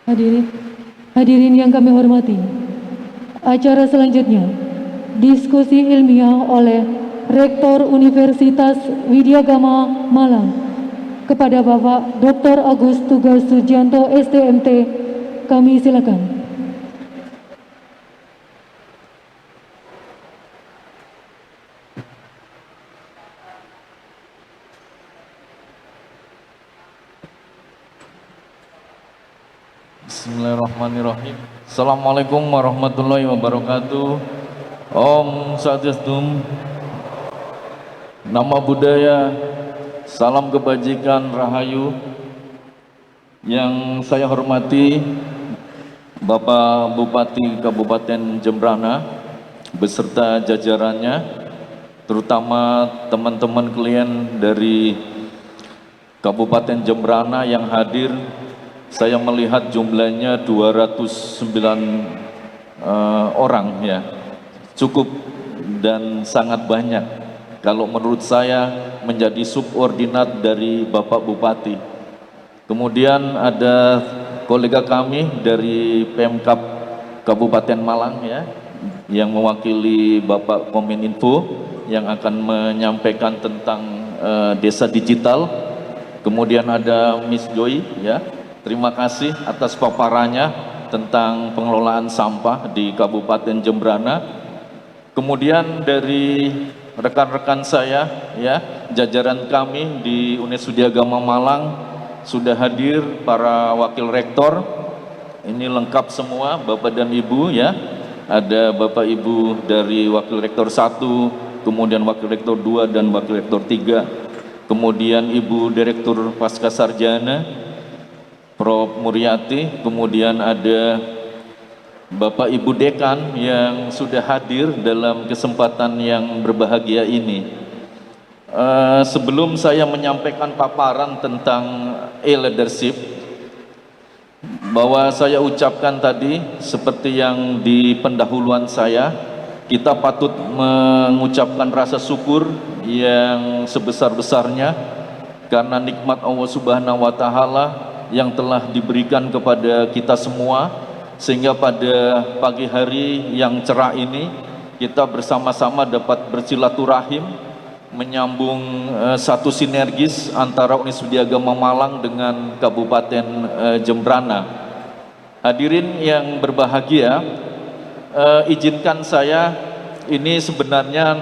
Hadirin, hadirin yang kami hormati, acara selanjutnya diskusi ilmiah oleh Rektor Universitas Widyagama Malang kepada Bapak Dr. Agus Tugas Sujianto STMT. Kami silakan. Bismillahirrahmanirrahim. Assalamualaikum warahmatullahi wabarakatuh. Om Swastiastu, Nama Budaya, salam kebajikan, rahayu. Yang saya hormati Bapak Bupati Kabupaten Jembrana beserta jajarannya, terutama teman-teman klien dari Kabupaten Jembrana yang hadir. Saya melihat jumlahnya 209 orang ya, cukup dan sangat banyak. Kalau menurut saya menjadi subordinat dari Bapak Bupati. Kemudian ada kolega kami dari Pemkab Kabupaten Malang ya, yang mewakili Bapak Kominfo yang akan menyampaikan tentang desa digital. Kemudian ada Miss Joy ya. Terima kasih atas paparannya tentang pengelolaan sampah di Kabupaten Jembrana. Kemudian dari rekan-rekan saya ya, jajaran kami di Unit Widyagama Malang sudah hadir, para wakil rektor. Ini lengkap semua Bapak dan Ibu ya. Ada Bapak Ibu dari wakil rektor 1, kemudian wakil rektor 2 dan wakil rektor 3. Kemudian Ibu Direktur Pasca Sarjana Prof. Muryati, kemudian ada Bapak Ibu Dekan yang sudah hadir dalam kesempatan yang berbahagia ini. Sebelum saya menyampaikan paparan tentang e-leadership, bahwa saya ucapkan tadi seperti yang di pendahuluan saya, kita patut mengucapkan rasa syukur yang sebesar-besarnya karena nikmat Allah Subhanahu wa Ta'ala yang telah diberikan kepada kita semua, sehingga pada pagi hari yang cerah ini kita bersama-sama dapat bersilaturahim, menyambung satu sinergis antara Unit Widyagama Malang dengan Kabupaten Jembrana. Hadirin yang berbahagia, izinkan saya, ini sebenarnya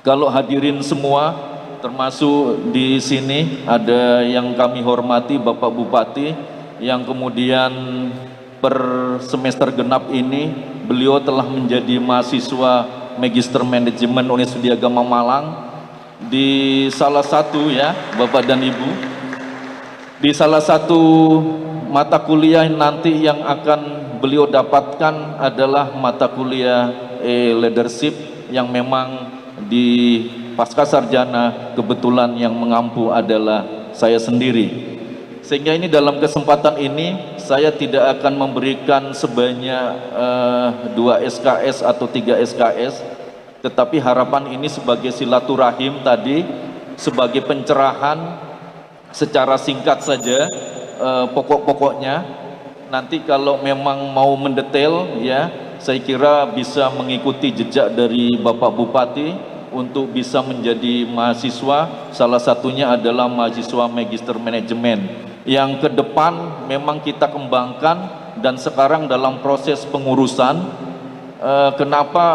kalau hadirin semua termasuk di sini ada yang kami hormati Bapak Bupati yang kemudian per semester genap ini beliau telah menjadi mahasiswa Magister Manajemen Unit Widyagama Malang di salah satu ya Bapak dan Ibu, di salah satu mata kuliah nanti yang akan beliau dapatkan adalah mata kuliah leadership yang memang di pasca sarjana kebetulan yang mengampu adalah saya sendiri. Sehingga ini dalam kesempatan ini saya tidak akan memberikan sebanyak 2 SKS atau 3 SKS, tetapi harapan ini sebagai silaturahim tadi, sebagai pencerahan secara singkat saja pokok-pokoknya. Nanti kalau memang mau mendetail ya, saya kira bisa mengikuti jejak dari Bapak Bupati untuk bisa menjadi mahasiswa. Salah satunya adalah mahasiswa Magister Manajemen yang ke depan memang kita kembangkan dan sekarang dalam proses pengurusan. Kenapa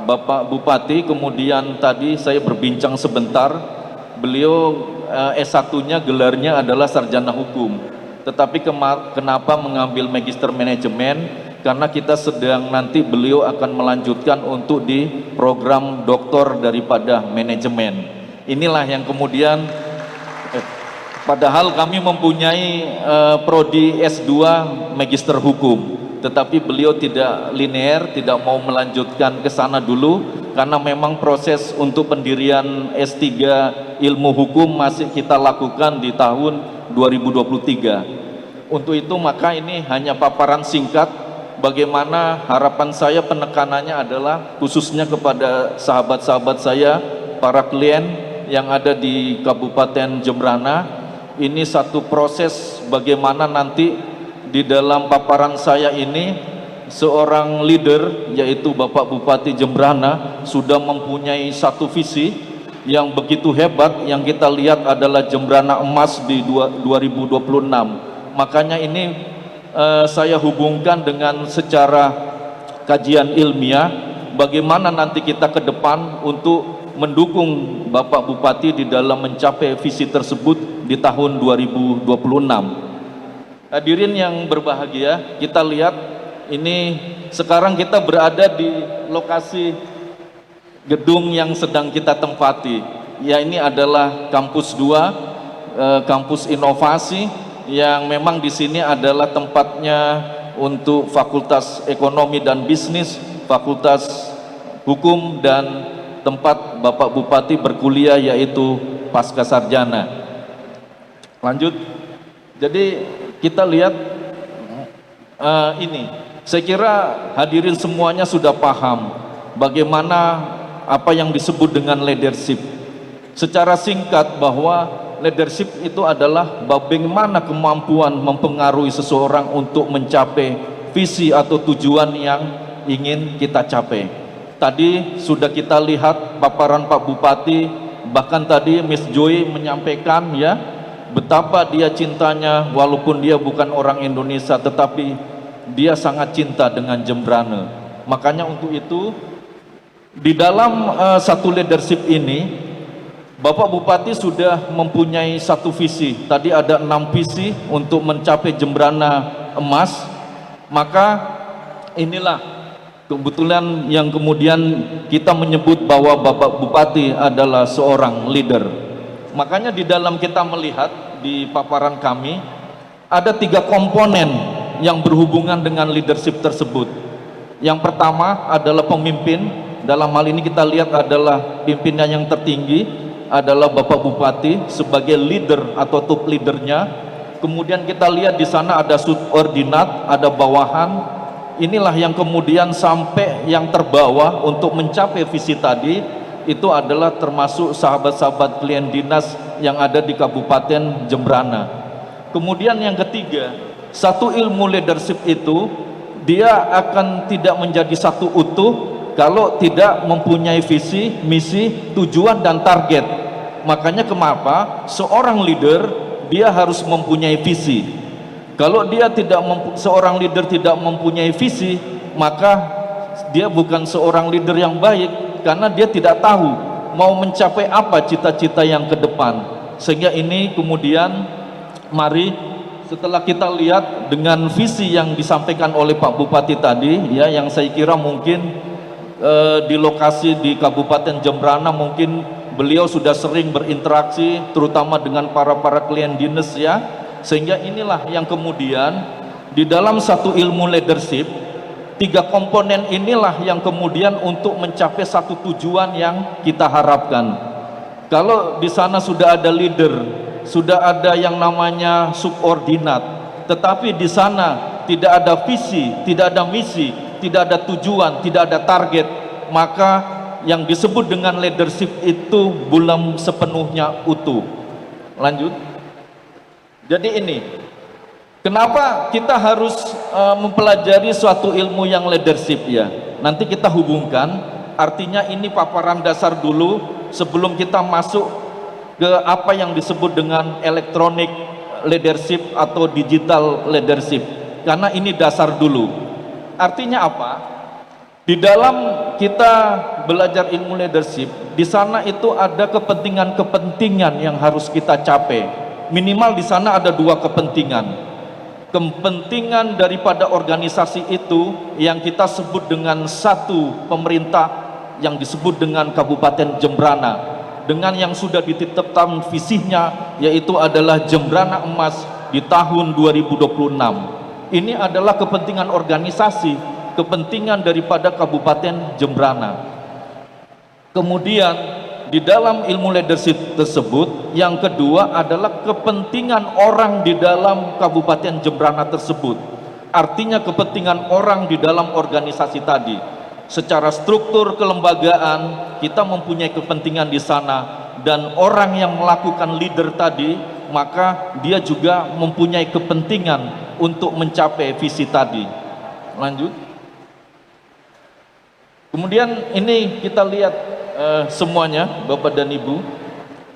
Bapak Bupati kemudian tadi saya berbincang sebentar, beliau S1-nya gelarnya adalah sarjana hukum, tetapi kenapa mengambil Magister Manajemen? Karena kita sedang nanti beliau akan melanjutkan untuk di program doktor daripada manajemen. Inilah yang kemudian padahal kami mempunyai prodi S2 Magister Hukum, tetapi beliau tidak linear, tidak mau melanjutkan ke sana dulu karena memang proses untuk pendirian S3 Ilmu Hukum masih kita lakukan di tahun 2023. Untuk itu maka ini hanya paparan singkat. Bagaimana harapan saya, penekanannya adalah khususnya kepada sahabat-sahabat saya, para klien yang ada di Kabupaten Jembrana. Ini satu proses bagaimana nanti di dalam paparan saya ini seorang leader yaitu Bapak Bupati Jembrana sudah mempunyai satu visi yang begitu hebat. Yang kita lihat adalah Jembrana Emas di 2026. Makanya ini saya hubungkan dengan secara kajian ilmiah bagaimana nanti kita ke depan untuk mendukung Bapak Bupati di dalam mencapai visi tersebut di tahun 2026. Hadirin yang berbahagia, kita lihat ini sekarang kita berada di lokasi gedung yang sedang kita tempati. Ya, ini adalah kampus 2, kampus inovasi yang memang di sini adalah tempatnya untuk Fakultas Ekonomi dan Bisnis, Fakultas Hukum, dan tempat Bapak Bupati berkuliah yaitu pasca sarjana. Lanjut. Jadi kita lihat ini, saya kira hadirin semuanya sudah paham bagaimana apa yang disebut dengan leadership. Secara singkat bahwa leadership itu adalah bagaimana kemampuan mempengaruhi seseorang untuk mencapai visi atau tujuan yang ingin kita capai. Tadi sudah kita lihat paparan Pak Bupati, bahkan tadi Miss Joy menyampaikan ya betapa dia cintanya, walaupun dia bukan orang Indonesia tetapi dia sangat cinta dengan Jembrana. Makanya untuk itu di dalam satu leadership ini Bapak Bupati sudah mempunyai satu visi. Tadi ada 6 visi untuk mencapai Jembrana Emas. Maka inilah kebetulan yang kemudian kita menyebut bahwa Bapak Bupati adalah seorang leader. Makanya di dalam kita melihat di paparan kami ada 3 komponen yang berhubungan dengan leadership tersebut. Yang pertama adalah pemimpin. Dalam hal ini kita lihat adalah pimpinan yang tertinggi adalah Bapak Bupati sebagai leader atau top leadernya. Kemudian kita lihat di sana ada subordinat, ada bawahan. Inilah yang kemudian sampai yang terbawa untuk mencapai visi tadi itu adalah termasuk sahabat-sahabat klien dinas yang ada di Kabupaten Jembrana. Kemudian yang ketiga, satu ilmu leadership itu dia akan tidak menjadi satu utuh kalau tidak mempunyai visi, misi, tujuan dan target. Makanya kenapa seorang leader dia harus mempunyai visi. Kalau dia seorang leader tidak mempunyai visi, maka dia bukan seorang leader yang baik karena dia tidak tahu mau mencapai apa cita-cita yang ke depan. Sehingga ini kemudian mari setelah kita lihat dengan visi yang disampaikan oleh Pak Bupati tadi ya, yang saya kira mungkin di lokasi di Kabupaten Jembrana mungkin beliau sudah sering berinteraksi terutama dengan para klien dinas ya, sehingga inilah yang kemudian di dalam satu ilmu leadership 3 komponen inilah yang kemudian untuk mencapai satu tujuan yang kita harapkan. Kalau di sana sudah ada leader, sudah ada yang namanya subordinat, tetapi di sana tidak ada visi, tidak ada misi, tidak ada tujuan, tidak ada target, maka yang disebut dengan leadership itu belum sepenuhnya utuh. Lanjut. Jadi ini kenapa kita harus mempelajari suatu ilmu yang leadership ya. Nanti kita hubungkan, artinya ini paparan dasar dulu sebelum kita masuk ke apa yang disebut dengan electronic leadership atau digital leadership, karena ini dasar dulu. Artinya apa? Di dalam kita belajar ilmu leadership, di sana itu ada kepentingan-kepentingan yang harus kita capai. Minimal di sana ada 2 kepentingan. Kepentingan daripada organisasi itu yang kita sebut dengan satu pemerintah yang disebut dengan Kabupaten Jembrana, dengan yang sudah ditetapkan visinya yaitu adalah Jembrana Emas di tahun 2026. Ini adalah kepentingan organisasi, kepentingan daripada Kabupaten Jembrana. Kemudian di dalam ilmu leadership tersebut, yang kedua adalah kepentingan orang di dalam Kabupaten Jembrana tersebut. Artinya kepentingan orang di dalam organisasi tadi. Secara struktur kelembagaan kita mempunyai kepentingan di sana, dan orang yang melakukan leader tadi maka dia juga mempunyai kepentingan untuk mencapai visi tadi. Lanjut. Kemudian ini kita lihat semuanya, Bapak dan Ibu,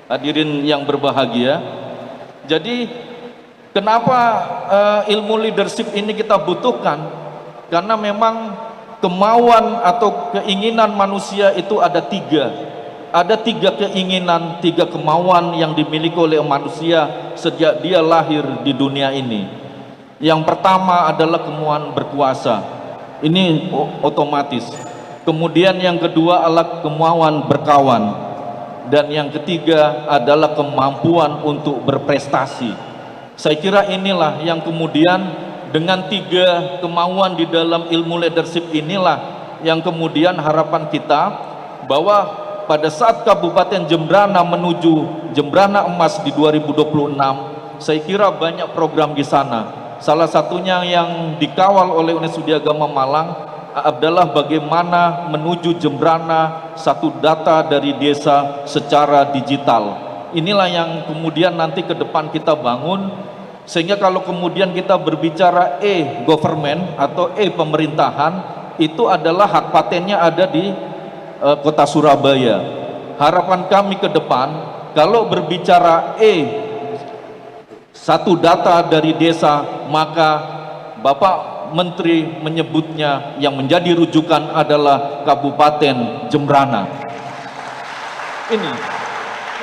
hadirin yang berbahagia. Jadi kenapa ilmu leadership ini kita butuhkan? Karena memang kemauan atau keinginan manusia itu ada tiga. Ada tiga keinginan, tiga kemauan yang dimiliki oleh manusia sejak dia lahir di dunia ini. Yang pertama adalah kemauan berkuasa. Ini otomatis. Kemudian yang kedua adalah kemauan berkawan. Dan yang ketiga adalah kemampuan untuk berprestasi. Saya kira inilah yang kemudian dengan tiga kemauan di dalam ilmu leadership inilah yang kemudian harapan kita bahwa pada saat Kabupaten Jembrana menuju Jembrana Emas di 2026, saya kira banyak program di sana. Salah satunya yang dikawal oleh Universitas Agama Malang adalah bagaimana menuju Jembrana satu data dari desa secara digital. Inilah yang kemudian nanti ke depan kita bangun. Sehingga kalau kemudian kita berbicara e-government atau e-pemerintahan, itu adalah hak patennya ada di kota Surabaya. Harapan kami ke depan, kalau berbicara satu data dari desa, maka Bapak Menteri menyebutnya yang menjadi rujukan adalah Kabupaten Jembrana. Ini,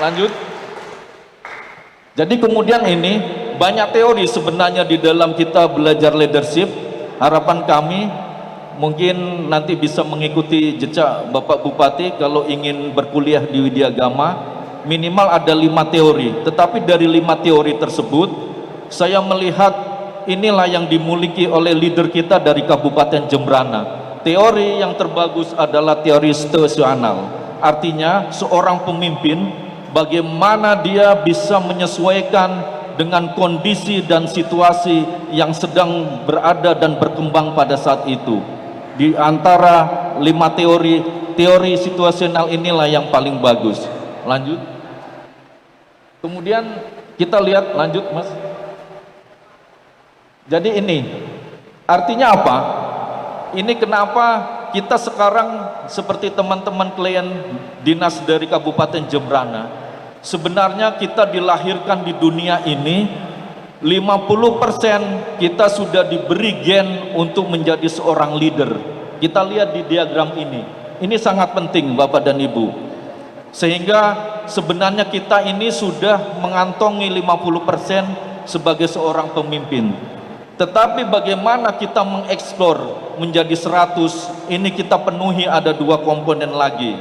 lanjut. Jadi kemudian ini banyak teori sebenarnya di dalam kita belajar leadership. Harapan kami mungkin nanti bisa mengikuti jejak Bapak Bupati kalau ingin berkuliah di Widya Agama, minimal ada 5 teori. Tetapi dari 5 teori tersebut, saya melihat inilah yang dimiliki oleh leader kita dari Kabupaten Jembrana. Teori yang terbagus adalah teori situasional. Artinya seorang pemimpin bagaimana dia bisa menyesuaikan dengan kondisi dan situasi yang sedang berada dan berkembang pada saat itu. Di antara 5 teori situasional inilah yang paling bagus. Lanjut. Kemudian kita lihat, lanjut Mas. Jadi ini artinya apa? Ini kenapa kita sekarang seperti teman-teman klien dinas dari Kabupaten Jembrana, sebenarnya kita dilahirkan di dunia ini 50% kita sudah diberi gen untuk menjadi seorang leader. Kita lihat di diagram ini. Ini sangat penting Bapak dan Ibu. Sehingga sebenarnya kita ini sudah mengantongi 50% sebagai seorang pemimpin. Tetapi bagaimana kita mengeksplor menjadi 100, ini kita penuhi ada 2 komponen lagi.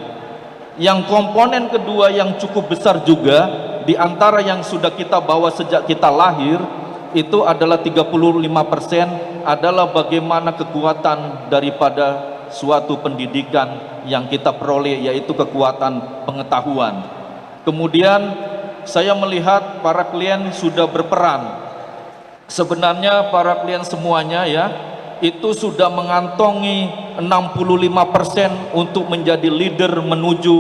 Yang komponen kedua yang cukup besar juga di antara yang sudah kita bawa sejak kita lahir itu adalah 35% adalah bagaimana kekuatan daripada suatu pendidikan yang kita peroleh, yaitu kekuatan pengetahuan. Kemudian saya melihat para klien sudah berperan. Sebenarnya para klien semuanya ya itu sudah mengantongi 65% untuk menjadi leader menuju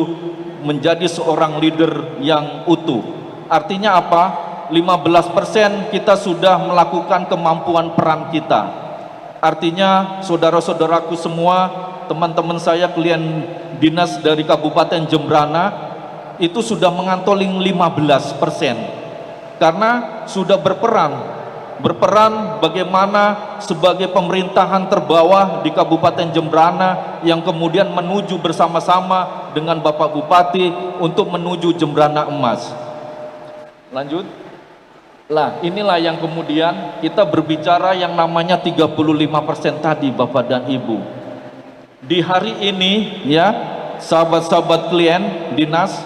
menjadi seorang leader yang utuh. Artinya apa? 15% kita sudah melakukan kemampuan peran kita. Artinya saudara-saudaraku semua, teman-teman saya klien dinas dari Kabupaten Jembrana itu sudah mengantongi 15% karena sudah berperan bagaimana sebagai pemerintahan terbawah di Kabupaten Jembrana yang kemudian menuju bersama-sama dengan Bapak Bupati untuk menuju Jembrana Emas. Lanjut. Lah, inilah yang kemudian kita berbicara yang namanya 35% tadi Bapak dan Ibu. Di hari ini ya, sahabat-sahabat klien dinas,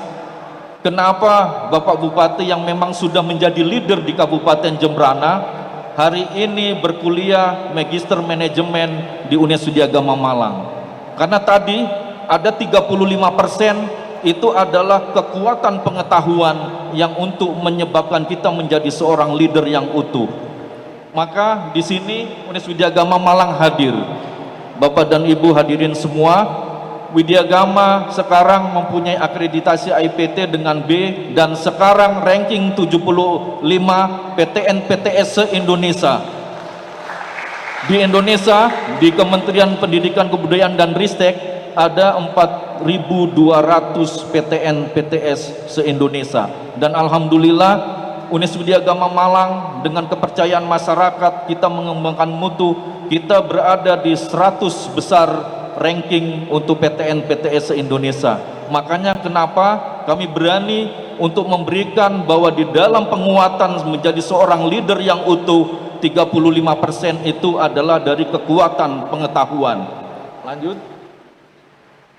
kenapa Bapak Bupati yang memang sudah menjadi leader di Kabupaten Jembrana hari ini berkuliah Magister Manajemen di Universitas Agama Malang? Karena tadi ada 35% itu adalah kekuatan pengetahuan yang untuk menyebabkan kita menjadi seorang leader yang utuh. Maka di sini Universitas Agama Malang hadir. Bapak dan Ibu hadirin semua, Widyagama sekarang mempunyai akreditasi IPT dengan B dan sekarang ranking 75 PTN PTS se-Indonesia. Di Indonesia, di Kementerian Pendidikan Kebudayaan dan Ristek ada 4.200 PTN PTS se-Indonesia. Dan alhamdulillah Unes Widyagama Malang dengan kepercayaan masyarakat kita mengembangkan mutu, kita berada di 100 besar ranking untuk PTN PTS se-Indonesia. Makanya kenapa kami berani untuk memberikan bahwa di dalam penguatan menjadi seorang leader yang utuh, 35% itu adalah dari kekuatan pengetahuan. Lanjut.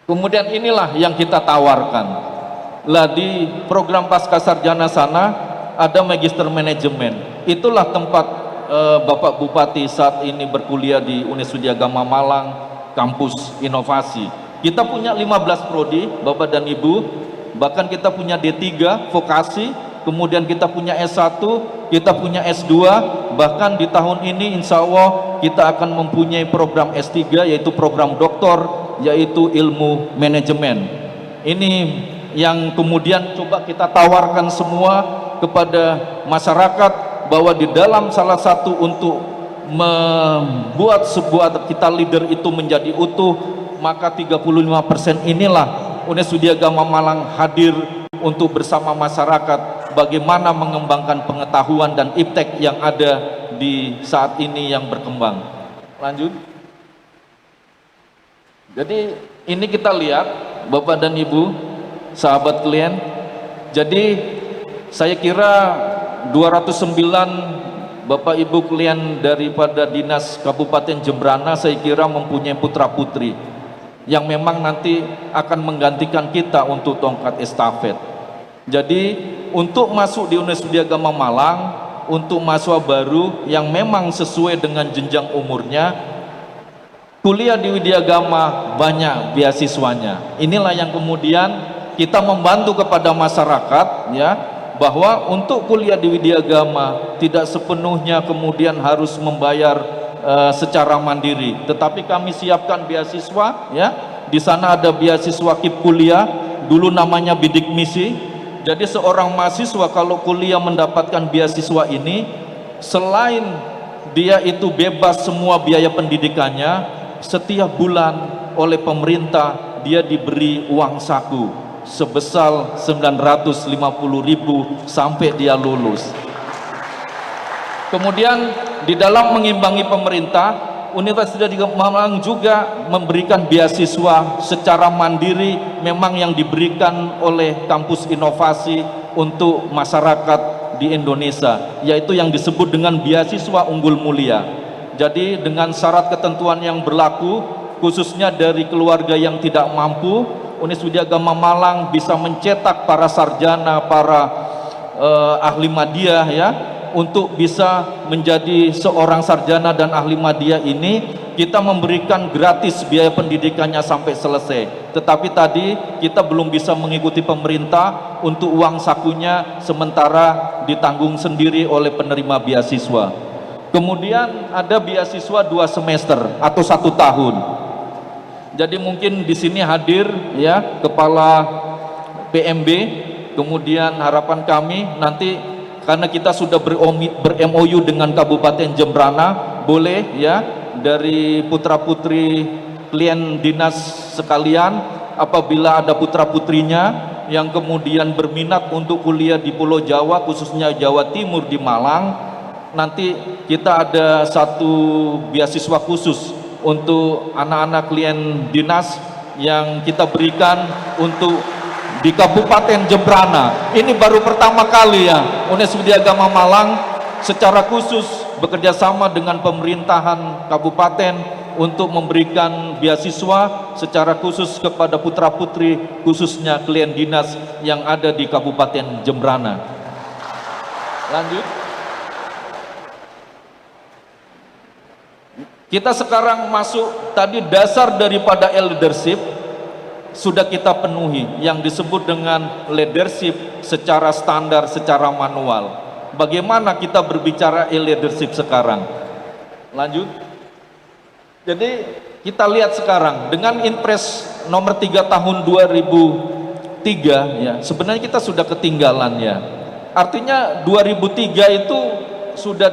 Kemudian inilah yang kita tawarkan. Lah di program pasca sarjana sana ada magister manajemen. Itulah tempat Bapak Bupati saat ini berkuliah di Unes Widyagama Malang, kampus inovasi. Kita punya 15 prodi, Bapak dan Ibu, bahkan kita punya D3 vokasi, kemudian kita punya S1, kita punya S2, bahkan di tahun ini insya Allah kita akan mempunyai program S3 yaitu program doktor, yaitu ilmu manajemen. Ini yang kemudian coba kita tawarkan semua kepada masyarakat bahwa di dalam salah satu untuk membuat sebuah kita leader itu menjadi utuh, maka 35% inilah Unes Widyagama Malang hadir untuk bersama masyarakat bagaimana mengembangkan pengetahuan dan iptek yang ada di saat ini yang berkembang. Lanjut. Jadi ini kita lihat Bapak dan Ibu, sahabat klien. Jadi saya kira 209 Bapak Ibu klien daripada Dinas Kabupaten Jembrana saya kira mempunyai putra-putri yang memang nanti akan menggantikan kita untuk tongkat estafet. Jadi untuk masuk di Unes Widyagama Malang, untuk mahasiswa baru yang memang sesuai dengan jenjang umurnya, kuliah di Widyagama banyak beasiswanya. Inilah yang kemudian kita membantu kepada masyarakat, ya, bahwa untuk kuliah di Widyagama tidak sepenuhnya kemudian harus membayar secara mandiri, tetapi kami siapkan beasiswa, ya. Di sana ada beasiswa KIP kuliah, dulu namanya bidik misi. Jadi seorang mahasiswa kalau kuliah mendapatkan beasiswa ini, selain dia itu bebas semua biaya pendidikannya, setiap bulan oleh pemerintah dia diberi uang saku sebesar 950.000 sampai dia lulus. Kemudian di dalam mengimbangi pemerintah, Universitas Malang juga memberikan beasiswa secara mandiri memang yang diberikan oleh kampus inovasi untuk masyarakat di Indonesia, yaitu yang disebut dengan beasiswa unggul mulia. Jadi dengan syarat ketentuan yang berlaku, khususnya dari keluarga yang tidak mampu, Unes Widyagama Malang bisa mencetak para sarjana, para ahli madya, ya, untuk bisa menjadi seorang sarjana dan ahli madya ini kita memberikan gratis biaya pendidikannya sampai selesai. Tetapi tadi kita belum bisa mengikuti pemerintah untuk uang sakunya sementara ditanggung sendiri oleh penerima beasiswa. Kemudian ada beasiswa 2 semester atau 1 tahun. Jadi mungkin di sini hadir, ya, kepala PMB. Kemudian harapan kami nanti karena kita sudah ber-MOU dengan Kabupaten Jembrana, boleh, ya, dari putra-putri klien dinas sekalian, apabila ada putra-putrinya yang kemudian berminat untuk kuliah di Pulau Jawa, khususnya Jawa Timur di Malang, nanti kita ada satu beasiswa khusus untuk anak-anak klien dinas yang kita berikan untuk di Kabupaten Jembrana. Ini baru pertama kali, ya, Unes Widyagama Malang secara khusus bekerja sama dengan pemerintahan kabupaten untuk memberikan beasiswa secara khusus kepada putra-putri, khususnya klien dinas yang ada di Kabupaten Jembrana. Lanjut. Kita sekarang masuk tadi dasar daripada leadership sudah kita penuhi yang disebut dengan leadership secara standar, secara manual. Bagaimana kita berbicara leadership sekarang? Lanjut. Jadi kita lihat sekarang dengan Inpres nomor 3 tahun 2003 ya, sebenarnya kita sudah ketinggalan ya. Artinya 2003 itu sudah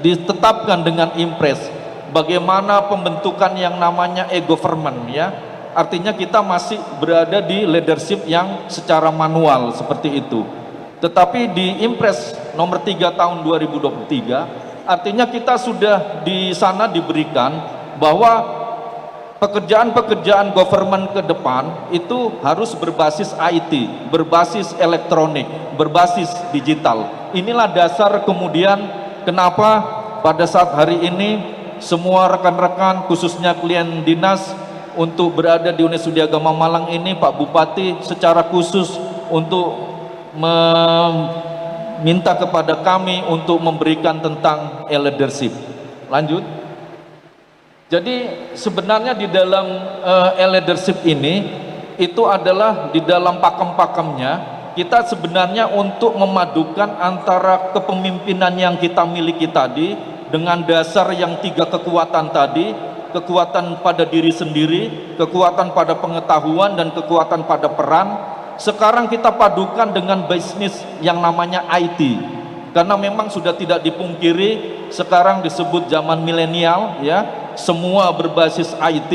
ditetapkan dengan Inpres bagaimana pembentukan yang namanya e-government ya. Artinya kita masih berada di leadership yang secara manual seperti itu. Tetapi di Inpres nomor 3 tahun 2023 artinya kita sudah di sana diberikan bahwa pekerjaan-pekerjaan government ke depan itu harus berbasis IT, berbasis elektronik, berbasis digital. Inilah dasar kemudian kenapa pada saat hari ini semua rekan-rekan khususnya klien dinas untuk berada di Unit Studi Agama Malang ini, Pak Bupati secara khusus untuk meminta kepada kami untuk memberikan tentang e-leadership. Lanjut. Jadi sebenarnya di dalam e-leadership ini itu adalah di dalam pakem-pakemnya kita sebenarnya untuk memadukan antara kepemimpinan yang kita miliki tadi dengan dasar yang 3 kekuatan tadi, kekuatan pada diri sendiri, kekuatan pada pengetahuan dan kekuatan pada peran. Sekarang kita padukan dengan bisnis yang namanya IT. Karena memang sudah tidak dipungkiri sekarang disebut zaman milenial ya. Semua berbasis IT.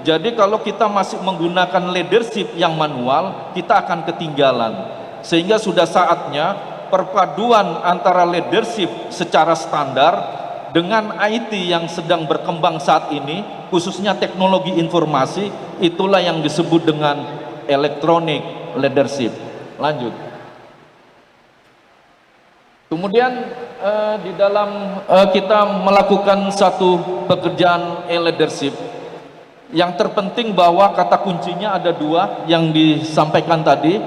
Jadi kalau kita masih menggunakan leadership yang manual, kita akan ketinggalan. Sehingga sudah saatnya perpaduan antara leadership secara standar dengan IT yang sedang berkembang saat ini, khususnya teknologi informasi, itulah yang disebut dengan electronic leadership. Lanjut. Kemudian di dalam kita melakukan satu pekerjaan e-leadership, yang terpenting bahwa kata kuncinya ada 2 yang disampaikan tadi,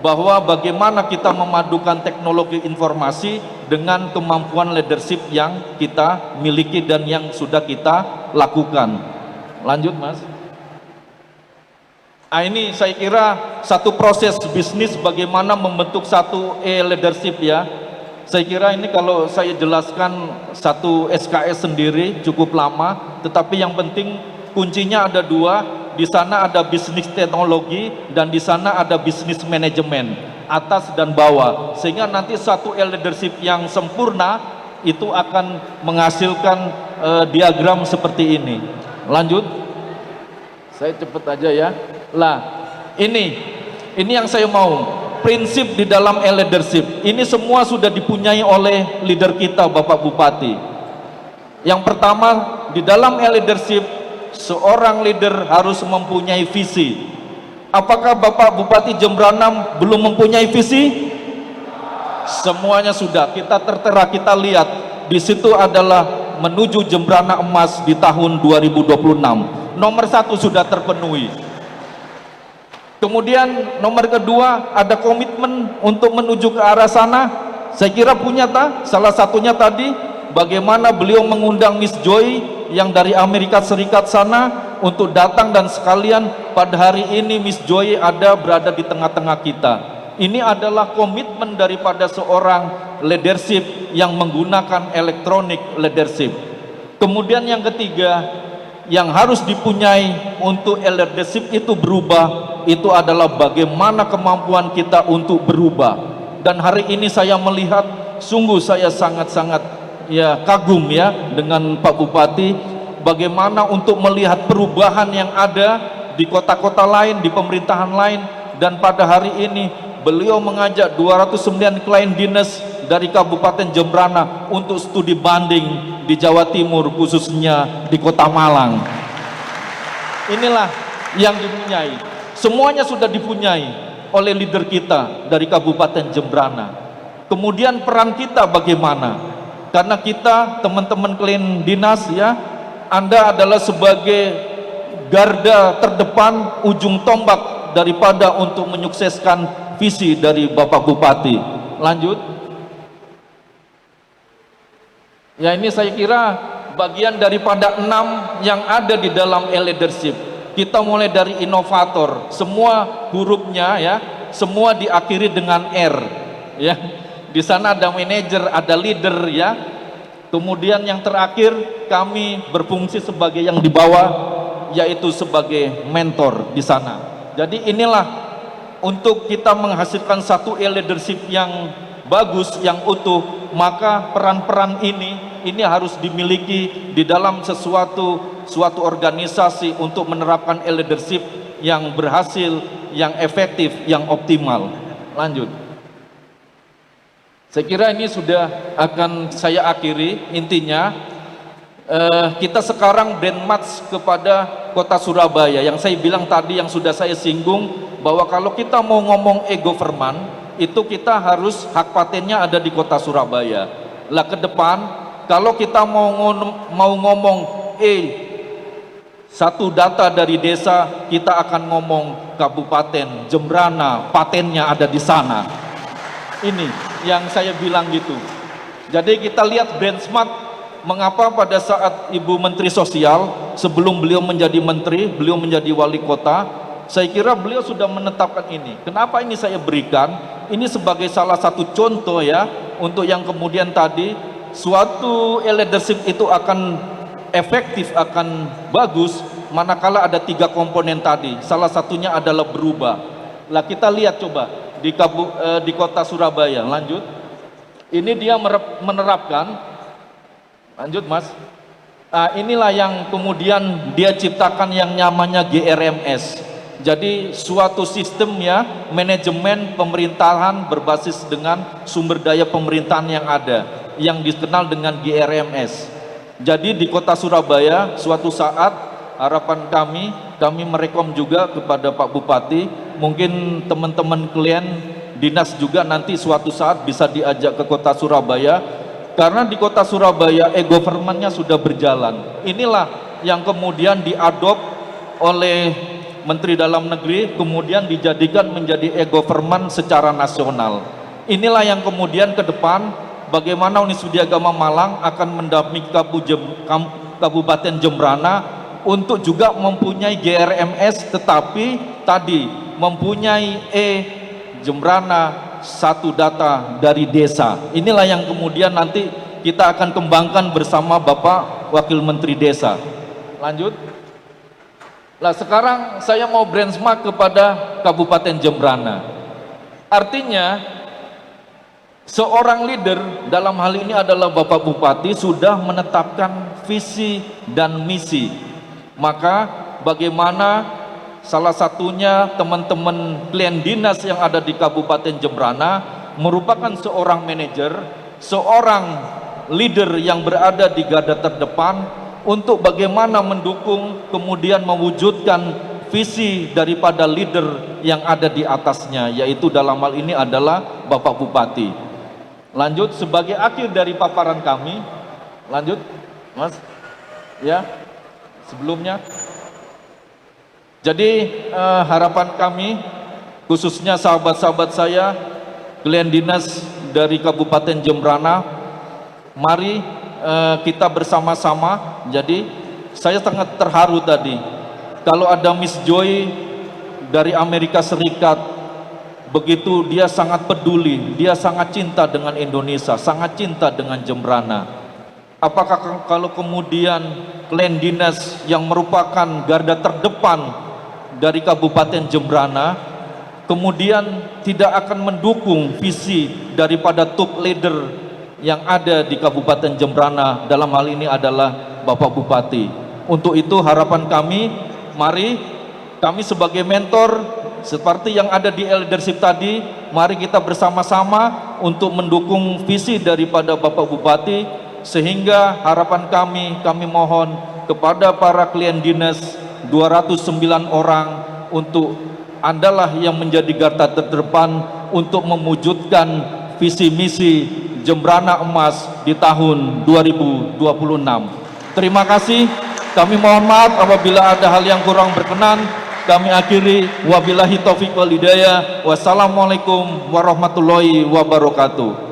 bahwa bagaimana kita memadukan teknologi informasi dengan kemampuan leadership yang kita miliki dan yang sudah kita lakukan. Lanjut Mas. Nah, ini saya kira satu proses bisnis bagaimana membentuk satu e-leadership ya. Saya kira ini kalau saya jelaskan satu SKS sendiri cukup lama, tetapi yang penting kuncinya ada 2. Di sana ada bisnis teknologi dan di sana ada bisnis manajemen, atas dan bawah, sehingga nanti satu leadership yang sempurna itu akan menghasilkan diagram seperti ini. Lanjut, saya cepet aja ya. Lah, ini yang saya mau. Prinsip di dalam leadership ini semua sudah dipunyai oleh leader kita Bapak Bupati. Yang pertama, di dalam leadership seorang leader harus mempunyai visi. Apakah Bapak Bupati Jembrana belum mempunyai visi? Semuanya sudah, kita tertera, kita lihat di situ adalah menuju Jembrana Emas di tahun 2026. Nomor 1 sudah terpenuhi. Kemudian nomor kedua ada komitmen untuk menuju ke arah sana. Saya kira punya salah satunya tadi bagaimana beliau mengundang Miss Joy yang dari Amerika Serikat sana untuk datang, dan sekalian pada hari ini Miss Joy berada di tengah-tengah kita. Ini adalah komitmen daripada seorang leadership yang menggunakan electronic leadership. Kemudian yang ketiga yang harus dipunyai untuk leadership itu berubah, itu adalah bagaimana kemampuan kita untuk berubah. Dan hari ini saya melihat, sungguh saya sangat-sangat ya kagum ya dengan Pak Bupati, bagaimana untuk melihat perubahan yang ada di kota-kota lain, di pemerintahan lain. Dan pada hari ini beliau mengajak 209 klien dinas dari Kabupaten Jembrana untuk studi banding di Jawa Timur, khususnya di Kota Malang. Inilah yang dipunyai, semuanya sudah dipunyai oleh leader kita dari Kabupaten Jembrana. Kemudian peran kita bagaimana? Karena kita teman-teman klien dinas ya, Anda adalah sebagai garda terdepan, ujung tombak daripada untuk menyukseskan visi dari Bapak Bupati. Lanjut. Ya, ini saya kira bagian daripada 6 yang ada di dalam leadership. Kita mulai dari inovator, semua hurufnya ya, semua diakhiri dengan R ya. Di sana ada manajer, ada leader ya. Kemudian yang terakhir, kami berfungsi sebagai yang di bawah, yaitu sebagai mentor di sana. Jadi inilah untuk kita menghasilkan satu leadership yang bagus, yang utuh, maka peran-peran ini harus dimiliki di dalam suatu organisasi untuk menerapkan leadership yang berhasil, yang efektif, yang optimal. Lanjut. Saya kira ini sudah akan saya akhiri. Intinya kita sekarang brand match kepada kota Surabaya. Yang saya bilang tadi, yang sudah saya singgung, bahwa kalau kita mau ngomong e-government, itu kita harus hak patennya ada di kota Surabaya. Lah ke depan, kalau kita mau ngomong satu data dari desa, kita akan ngomong Kabupaten Jembrana, patennya ada di sana. Ini yang saya bilang gitu. Jadi kita lihat brand smart, mengapa pada saat Ibu Menteri Sosial, sebelum beliau menjadi menteri, beliau menjadi wali kota, saya kira beliau sudah menetapkan ini. Kenapa ini saya berikan? Ini sebagai salah satu contoh ya, untuk yang kemudian tadi, suatu leadership itu akan efektif, akan bagus, manakala ada 3 komponen tadi. Salah satunya adalah berubah. Lah kita lihat coba, di kota Surabaya. Lanjut. Ini dia menerapkan. Lanjut Mas. Inilah yang kemudian dia ciptakan yang namanya GRMS. Jadi suatu sistem ya, manajemen pemerintahan berbasis dengan sumber daya pemerintahan yang ada, yang dikenal dengan GRMS. Jadi di kota Surabaya suatu saat, harapan kami merekom juga kepada Pak Bupati, mungkin teman-teman klien dinas juga nanti suatu saat bisa diajak ke kota Surabaya, karena di kota Surabaya e-government-nya sudah berjalan. Inilah yang kemudian diadop oleh Menteri Dalam Negeri, kemudian dijadikan menjadi e-government secara nasional. Inilah yang kemudian ke depan bagaimana Uniswidi Agama Malang akan mendampingi Kabupaten Jembrana untuk juga mempunyai GRMS, tetapi tadi mempunyai Jembrana, satu data dari desa. Inilah yang kemudian nanti kita akan kembangkan bersama Bapak Wakil Menteri Desa. Lanjut. Nah sekarang saya mau benchmark kepada Kabupaten Jembrana. Artinya seorang leader dalam hal ini adalah Bapak Bupati sudah menetapkan visi dan misi. Maka bagaimana salah satunya teman-teman klien dinas yang ada di Kabupaten Jembrana merupakan seorang manajer, seorang leader yang berada di garda terdepan untuk bagaimana mendukung kemudian mewujudkan visi daripada leader yang ada di atasnya, yaitu dalam hal ini adalah Bapak Bupati. Lanjut, sebagai akhir dari paparan kami, lanjut Mas ya, sebelumnya jadi harapan kami khususnya sahabat-sahabat saya klien dinas dari Kabupaten Jembrana, mari kita bersama-sama. Jadi saya sangat terharu tadi kalau ada Miss Joy dari Amerika Serikat, begitu dia sangat peduli, dia sangat cinta dengan Indonesia, sangat cinta dengan Jembrana. Apakah kalau kemudian klien dinas yang merupakan garda terdepan dari Kabupaten Jembrana kemudian tidak akan mendukung visi daripada top leader yang ada di Kabupaten Jembrana, dalam hal ini adalah Bapak Bupati. Untuk itu harapan kami, mari kami sebagai mentor seperti yang ada di leadership tadi, mari kita bersama-sama untuk mendukung visi daripada Bapak Bupati, sehingga harapan kami mohon kepada para klien dinas 209 orang untuk andalah yang menjadi garda terdepan untuk mewujudkan visi misi Jembrana Emas di tahun 2026. Terima kasih. Kami mohon maaf apabila ada hal yang kurang berkenan. Kami akhiri, wabillahi taufiq wal hidayah. Wassalamualaikum warahmatullahi wabarakatuh.